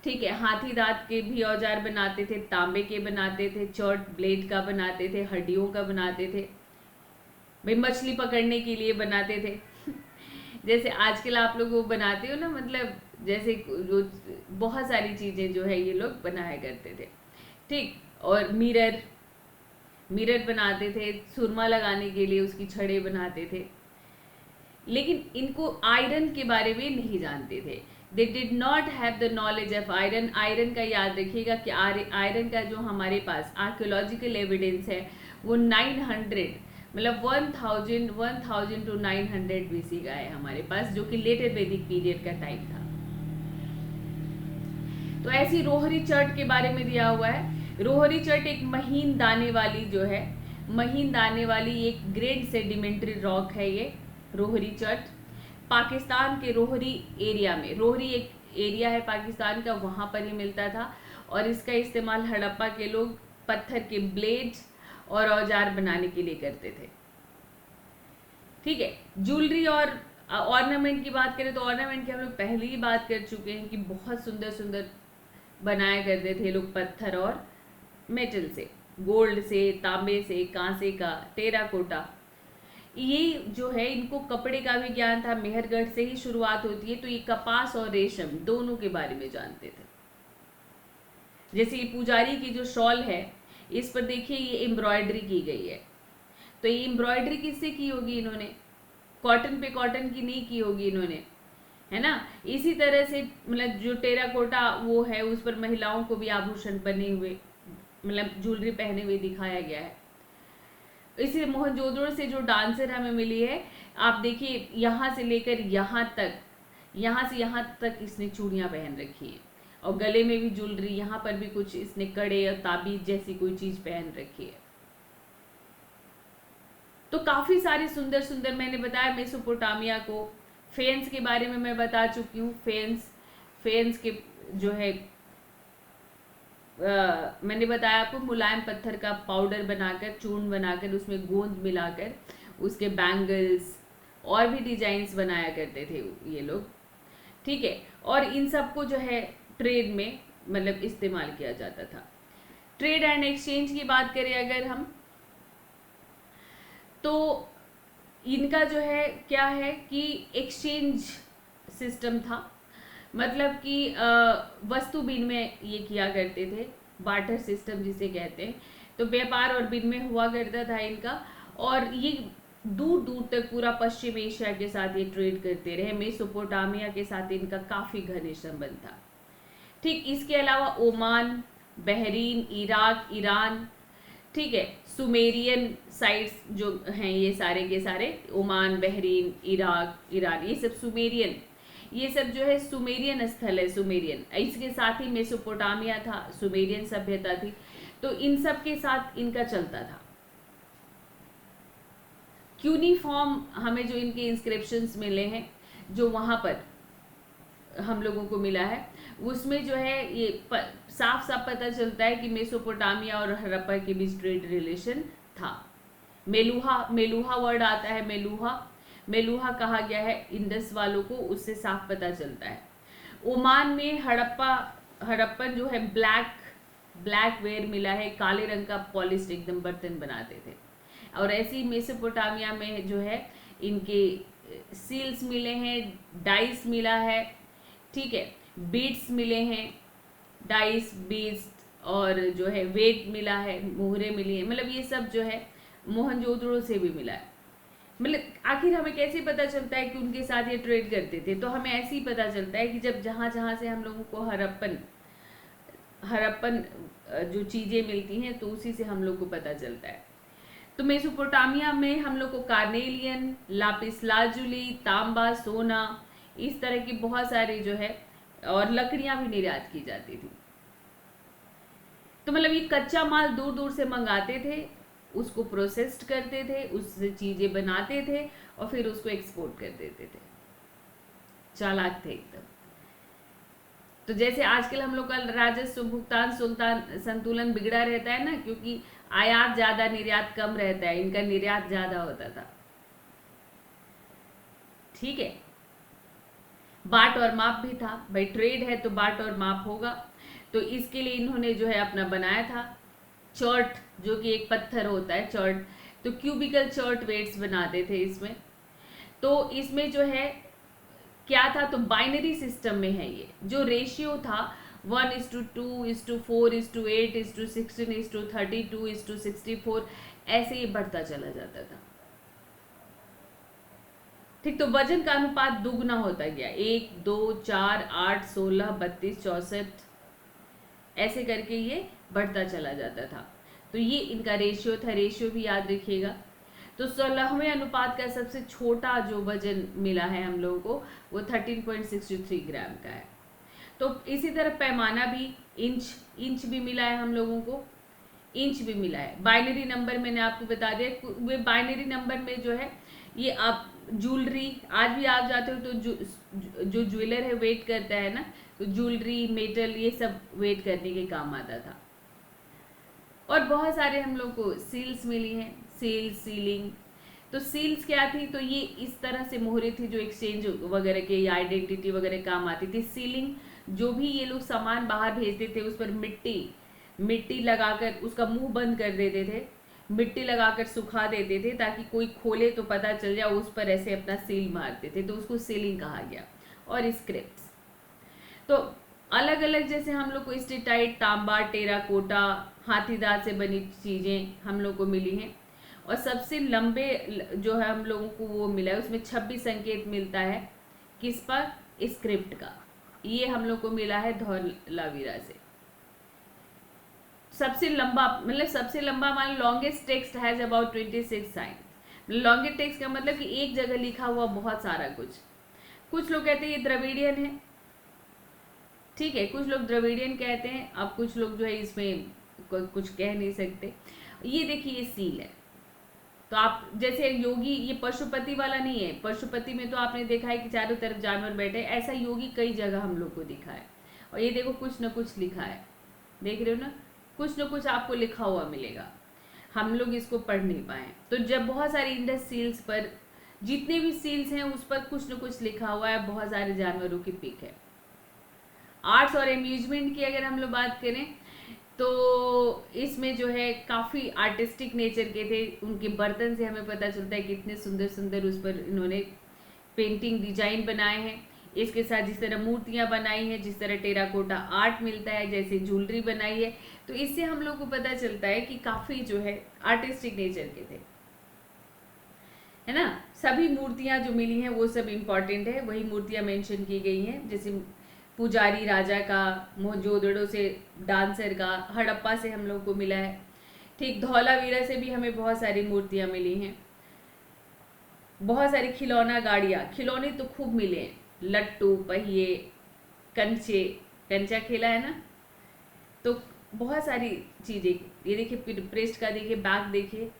ठीक है, हाथी दांत के भी औजार बनाते थे, तांबे के बनाते थे, चौट ब्लेड का बनाते थे, हड्डियों का बनाते थे, भाई मछली पकड़ने के लिए बनाते थे। जैसे आजकल आप लोग वो बनाते हो ना, मतलब जैसे जो बहुत सारी चीजें जो है ये लोग बनाया करते थे। ठीक, और मिरर बनाते थे, सुरमा लगाने के लिए उसकी छड़े बनाते थे। लेकिन इनको आयरन के बारे में नहीं जानते थे। They did not have the knowledge of iron. Iron का याद रखिएगा कि आयरन का जो हमारे पास आर्कियोलॉजिकल एविडेंस है वो 900 मतलब 1000 to 900 BC का है हमारे पास, जो कि लेटर वैदिक पीरियड का टाइम था। तो ऐसी रोहरी चट के बारे में दिया हुआ है। रोहरी चट एक महीन दाने वाली जो है, महीन दाने वाली एक ग्रेड सेडिमेंट्री रॉक है ये रोहरी चट। पाकिस्तान के रोहरी एरिया में, रोहरी एक एरिया है पाकिस्तान का, वहां पर ही मिलता था। और इसका इस्तेमाल हड़प्पा के लोग पत्थर के ब्लेड और औजार बनाने के लिए करते थे। ठीक है, ज्वेलरी और ऑर्नामेंट की बात करें तो ऑर्नामेंट की हम लोग पहले ही बात कर चुके हैं कि बहुत सुंदर सुंदर बनाया करते थे लोग पत्थर और मेटल से, गोल्ड से, तांबे से, कांसे का, टेराकोटा। ये जो है इनको कपड़े का भी ज्ञान था, मेहरगढ़ से ही शुरुआत होती है। तो ये कपास और रेशम दोनों के बारे में जानते थे। जैसे ये पुजारी की जो शॉल है, इस पर देखिए ये एम्ब्रॉयडरी की गई है। तो ये एम्ब्रॉयडरी किससे की होगी इन्होंने? कॉटन पे कॉटन की नहीं की होगी इन्होंने, है ना। इसी तरह से मतलब जो टेराकोटा वो है, उस पर महिलाओं को भी आभूषण बने हुए, मतलब ज्वेलरी पहने हुए दिखाया गया है। इसी मोहनजोदड़ो से जो डांसर हमें मिली है, आप देखिए यहाँ से लेकर यहाँ तक, यहाँ से यहाँ तक इसने चूड़ियाँ पहन रखी हैं और गले में भी ज्वेलरी, यहाँ पर भी कुछ इसने कड़े और ताबीज जैसी कोई चीज पहन रखी है। तो काफी सारे सुंदर सुंदर, मैंने बताया मेसोपोटामिया को। फेंस के बारे में मैं बता चुकी हूँ। फेंस के जो है मैंने बताया आपको, मुलायम पत्थर का पाउडर बनाकर, चूर्ण बनाकर, उसमें गोंद मिलाकर उसके बैंगल्स और भी डिजाइन्स बनाया करते थे ये लोग। ठीक है, और इन सबको जो है ट्रेड में मतलब इस्तेमाल किया जाता था। ट्रेड एंड एक्सचेंज की बात करें अगर हम, तो इनका जो है क्या है कि एक्सचेंज सिस्टम था। मतलब कि वस्तु विनिमय ये किया करते थे, बार्टर सिस्टम जिसे कहते हैं। तो व्यापार और विनिमय हुआ करता था इनका, और ये दूर दूर तक पूरा पश्चिम एशिया के साथ ये ट्रेड करते रहे। मेसोपोटामिया के साथ इनका काफी घनिष्ठ संबंध था। ठीक, इसके अलावा ओमान, बहरीन, इराक, ईरान, ठीक है, सुमेरियन साइट्स जो हैं ये सारे के सारे, ओमान, बहरीन, इराक, ईरान, ये सब सुमेरियन, ये सब जो है सुमेरियन स्थल है, सुमेरियन। इसके साथ ही मेसोपोटामिया था, सुमेरियन सभ्यता थी। तो इन सब के साथ इनका चलता था। क्यूनिफॉर्म हमें जो इनके इंस्क्रिप्शंस मिले हैं, जो वहां पर हम लोगों को मिला है, उसमें जो है ये साफ साफ पता चलता है कि मेसोपोटामिया और हड़प्पा के बीच ट्रेड रिलेशन था। मेलुहा वर्ड आता है, मेलुहा कहा गया है इंडस वालों को, उससे साफ पता चलता है। ओमान में हड़प्पन जो है ब्लैक वेयर मिला है, काले रंग का पॉलिश्ड एकदम बर्तन बनाते थे। और ऐसे ही मेसोपोटामिया में जो है इनके सील्स मिले हैं, डाइस मिला है, ठीक है, बीड्स मिले हैं, डाइस, बीड्स, और जो है वेट मिला है, मोहरे मिली है। मतलब ये सब जो है मोहनजोदड़ो से भी मिला है। मतलब आखिर हमें कैसे पता चलता है कि उनके साथ ये ट्रेड करते थे? तो हमें ऐसे ही पता चलता है कि जब जहाँ जहाँ से हम लोगों को हड़प्पन जो चीज़ें मिलती हैं, तो उसी से हम लोग को पता चलता है। तो मेसोपोटामिया में हम लोग को कार्नेलियन, लापिस लाजुली, तांबा, सोना, इस तरह की बहुत सारी जो है, और लकड़ियां भी निर्यात की जाती थी। तो मतलब ये कच्चा माल दूर दूर से मंगाते थे, उसको प्रोसेस्ड करते थे, उससे चीजें बनाते थे और फिर उसको एक्सपोर्ट कर देते थे। चालाक थे एकदम। तो जैसे आजकल हम लोग का राजस्व भुगतान संतुलन बिगड़ा रहता है ना, क्योंकि आयात ज्यादा निर्यात कम रहता है, इनका निर्यात ज्यादा होता था। ठीक है, बाट और माप भी था भाई, ट्रेड है तो बाट और माप होगा। तो इसके लिए इन्होंने जो है अपना बनाया था चर्ट, जो कि एक पत्थर होता है चर्ट। तो क्यूबिकल चर्ट वेट्स बनाते थे इसमें। तो इसमें जो है क्या था, तो बाइनरी सिस्टम में है ये। जो रेशियो था 1:2:4:8:16:32:64, ऐसे ही बढ़ता चला जाता था। ठीक, तो वजन का अनुपात दुगना होता गया, 1, 2, 4, 8, 16, 32, 64, ऐसे करके ये बढ़ता चला जाता था। तो ये इनका रेशियो था, रेशियो भी याद रखिएगा। तो 16वें अनुपात का सबसे छोटा जो वजन मिला है हम लोगों को, वो 13.63 ग्राम का है। तो इसी तरह पैमाना भी, इंच भी मिला है हम लोगों को, इंच भी मिला है। बाइनरी नंबर मैंने आपको बता दिया, वे बाइनरी नंबर में जो है ये आप ज्वेलरी, आज भी आप जाते हो तो जो ज्वेलर है वेट करता है ना, तो ज्वेलरी, मेटल, ये सब वेट करने के काम आता था। और बहुत सारे हम लोग को सील्स मिली हैं, सेल्स, सीलिंग। तो सील्स क्या थी, तो ये इस तरह से मोहरे थी जो एक्सचेंज वगैरह के या आइडेंटिटी वगैरह काम आती थी। सीलिंग, जो भी ये लोग सामान बाहर भेजते थे उस पर मिट्टी लगाकर उसका मुंह बंद कर देते थे, मिट्टी लगाकर सुखा देते थे ताकि कोई खोले तो पता चल जाए, उस पर ऐसे अपना सील मारते थे, तो उसको सीलिंग कहा गया। और स्क्रिप्ट्स, तो अलग अलग जैसे हम लोग को स्टेटाइट, तांबा, टेराकोटा, हाथीदांत से बनी चीजें हम लोग को मिली हैं। और सबसे लंबे जो है हम लोगों को वो मिला है, उसमें 26 संकेत मिलता है। किस पर? स्क्रिप्ट का। ये हम लोग को मिला है धौलावीरा से। सबसे लंबा, मतलब सबसे लंबा मान, longest text has about 26 science. Longest text का मतलब कि एक जगह लिखा हुआ बहुत सारा कुछ लोग कहते हैं ये द्रविडियन है, ठीक है, कुछ लोग द्रविडियन कहते हैं। अब कुछ लोग जो है इसमें कुछ कह नहीं सकते। ये देखिए, ये सील है। तो आप जैसे योगी, ये पशुपति वाला नहीं है। पशुपति में तो आपने देखा है कि चारों तरफ जानवर बैठे, ऐसा योगी कई जगह हम लोग को दिखा है। और ये देखो, कुछ न कुछ लिखा है, देख रहे हो ना, कुछ न कुछ आपको लिखा हुआ मिलेगा। हम लोग इसको पढ़ नहीं पाए। तो जब बहुत सारी इंडस सील्स पर, जितने भी सील्स हैं उस पर कुछ न कुछ लिखा हुआ है, बहुत सारे जानवरों की पिक है। आर्ट्स और एम्यूजमेंट की अगर हम लोग बात करें तो इसमें जो है काफ़ी आर्टिस्टिक नेचर के थे। उनके बर्तन से हमें पता चलता है कितने सुंदर सुंदर उस पर इन्होंने पेंटिंग डिजाइन बनाए हैं। इसके साथ जिस तरह मूर्तियां बनाई हैं, जिस तरह टेराकोटा आर्ट मिलता है, जैसे ज्वेलरी बनाई है, तो इससे हम लोग को पता चलता है कि काफ़ी जो है आर्टिस्टिक नेचर के थे, है ना। सभी मूर्तियां जो मिली हैं वो सब इम्पॉर्टेंट है, वही मूर्तियां मेंशन की गई हैं, जैसे पुजारी राजा का, मोहनजोदड़ो से डांसर का, हड़प्पा से हम लोग को मिला है। ठीक, धौलावीरा से भी हमें बहुत सारी मूर्तियां मिली हैं। बहुत सारी खिलौना गाड़ियाँ, खिलौने तो खूब मिले हैं, लट्टू, पहिए, कंचे, कंचा खेला है ना, तो बहुत सारी चीज़ें। ये देखिए प्रेस्ट का, देखिए बैग, देखिए,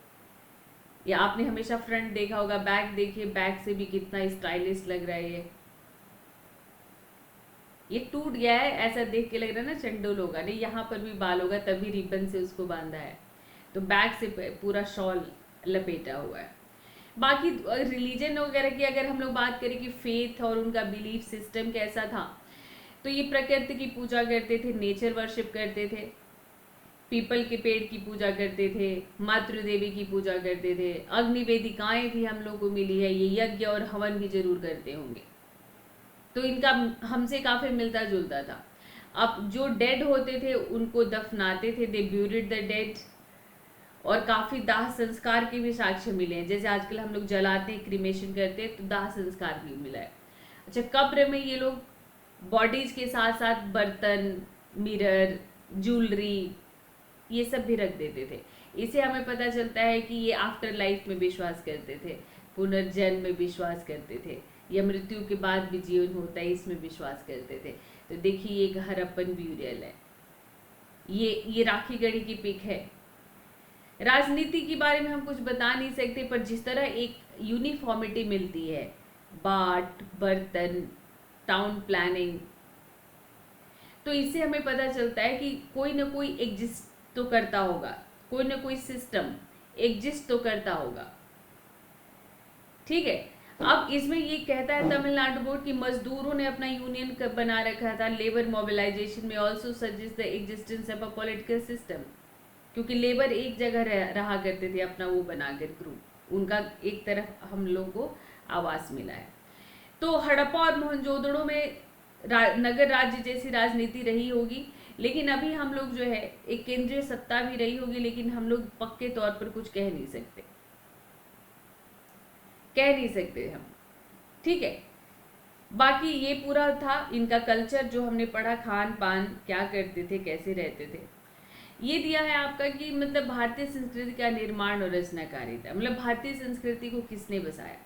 या आपने हमेशा फ्रंट देखा होगा, बैग देखिए, बैग से भी कितना स्टाइलिश लग रहा है। ये टूट गया है, ऐसा देख के लग रहा है ना चंडोल होगा, नहीं यहाँ पर भी बाल होगा, तभी रिबन से उसको बांधा है। तो बैग से पूरा शॉल लपेटा हुआ है। बाकी रिलीजन वगैरह की अगर हम लोग बात करें कि फेथ और उनका बिलीफ सिस्टम कैसा था, तो ये प्रकृति की पूजा करते थे, नेचर वर्शिप करते थे, पीपल के पेड़ की पूजा करते थे, मातृ देवी की पूजा करते थे, अग्नि वेदिकाएं भी हम लोग को मिली है, ये यज्ञ और हवन भी जरूर करते होंगे। तो इनका हमसे काफी मिलता जुलता था। अब जो डेड होते थे उनको दफनाते थे, दे ब्यूरिड द डेड। और काफी दाह संस्कार के भी साक्ष्य मिले हैं, जैसे आजकल हम लोग जलाते हैं, क्रीमेशन करते हैं, तो दाह संस्कार भी मिला है। अच्छा, कब्र में ये लोग बॉडीज के साथ साथ बर्तन, मिरर, ज्वेलरी, ये सब भी रख देते थे। इसे हमें पता चलता है कि ये आफ्टर लाइफ में विश्वास करते थे, पुनर्जन्म में विश्वास करते थे, या मृत्यु के बाद भी जीवन होता है इसमें विश्वास करते थे। तो देखिए, ये एक हड़प्पन ब्यूरियल है, ये राखीगढ़ी की पिक है। राजनीति के बारे में हम कुछ बता नहीं सकते, पर जिस तरह एक यूनिफॉर्मिटी मिलती है, बाट, बर्तन, टाउन प्लानिंग, तो इससे हमें पता चलता है कि कोई ना कोई एग्जिस्ट तो करता होगा, कोई ना कोई सिस्टम एग्जिस्ट तो करता होगा, ठीक है। अब इसमें ये कहता है तमिलनाडु बोर्ड की मजदूरों ने अपना यूनियन बना रखा था। लेबर मोबिलाइजेशन में also suggest the existence of a political system, क्योंकि लेबर एक जगह रहा करते थे अपना वो बनाकर ग्रुप, उनका एक तरफ हम लोग को आवास मिला है। तो हड़प्पा और मोहनजोदड़ो में नगर राज्य जैसी राजनीति रही होगी, लेकिन अभी हम लोग जो है एक केंद्रीय सत्ता भी रही होगी, लेकिन हम लोग पक्के तौर पर कुछ कह नहीं सकते हम, ठीक है। बाकी ये पूरा था इनका कल्चर जो हमने पढ़ा, खान पान, क्या करते थे, कैसे रहते थे। ये दिया है आपका कि मतलब भारतीय संस्कृति का निर्माण और रचनाकारिता, मतलब भारतीय संस्कृति को किसने बसाया।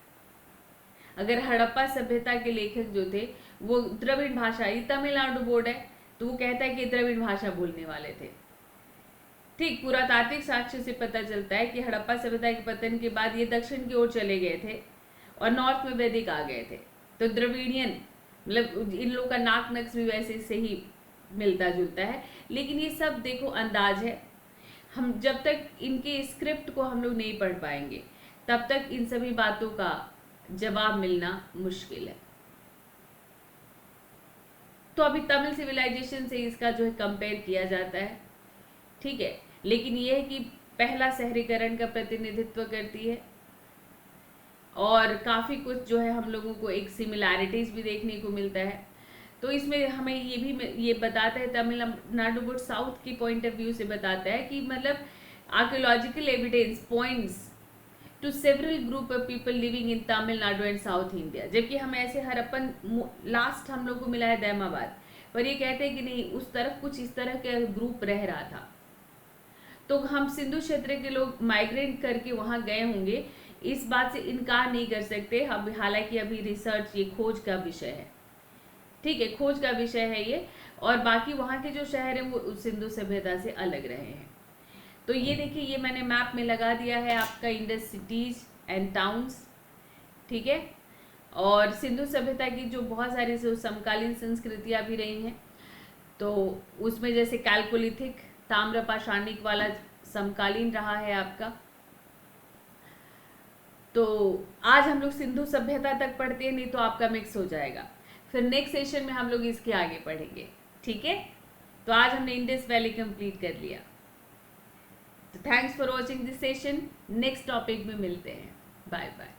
अगर हड़प्पा सभ्यता के लेखक जो थे वो द्रविड़ भाषा, ये तमिलनाडु बोर्ड है तो वो कहता है कि द्रविड़ भाषा बोलने वाले थे, ठीक। पुरातात्विक साक्ष्य से पता चलता है कि हड़प्पा सभ्यता के पतन के बाद ये दक्षिण की ओर चले गए थे और नॉर्थ में वैदिक आ गए थे। तो द्रविडियन मतलब इन लोग का नाक नक्श भी वैसे से ही मिलता जुलता है। लेकिन ये सब देखो अंदाज है, हम जब तक इनके स्क्रिप्ट को हम लोग नहीं पढ़ पाएंगे तब तक इन सभी बातों का जवाब मिलना मुश्किल है। तो अभी तमिल सिविलाइजेशन से इसका जो है कंपेयर किया जाता है, ठीक है। लेकिन यह है कि पहला शहरीकरण का प्रतिनिधित्व करती है और काफ़ी कुछ जो है हम लोगों को एक सिमिलैरिटीज़ भी देखने को मिलता है। तो इसमें हमें ये बताता है, तमिलनाडु बोर्ड साउथ की पॉइंट ऑफ व्यू से बताता है कि मतलब archaeological evidence points to several group of people living in Tamil Nadu and South India. जबकि हम ऐसे हरप्पन लास्ट हम लोग को मिला है दैमाबाद, पर ये कहते हैं कि नहीं, उस तरफ कुछ इस तरह का ग्रुप रह रहा था। तो हम सिंधु क्षेत्र के लोग माइग्रेट करके वहाँ गए होंगे, इस बात से इनकार नहीं कर सकते हम। हालांकि अभी रिसर्च, ये खोज का विषय है, ठीक है, खोज का विषय है ये। और बाकी वहाँ के जो शहर हैं वो सिंधु सभ्यता से अलग रहे हैं। तो ये देखिए, ये मैंने मैप में लगा दिया है आपका इंडस सिटीज एंड टाउन्स, ठीक है। और सिंधु सभ्यता की जो बहुत सारी समकालीन संस्कृतियाँ भी रही हैं, तो उसमें जैसे कैल्कोलिथिक ताम्र पाषाणिक वाला समकालीन रहा है आपका। तो आज हम लोग सिंधु सभ्यता तक पढ़ते हैं, नहीं तो आपका मिक्स हो जाएगा। फिर नेक्स्ट सेशन में हम लोग इसके आगे पढ़ेंगे, ठीक है। तो आज हमने इंडस वैली कंप्लीट कर लिया। तो thanks for watching this session, next topic में मिलते हैं, बाय बाय।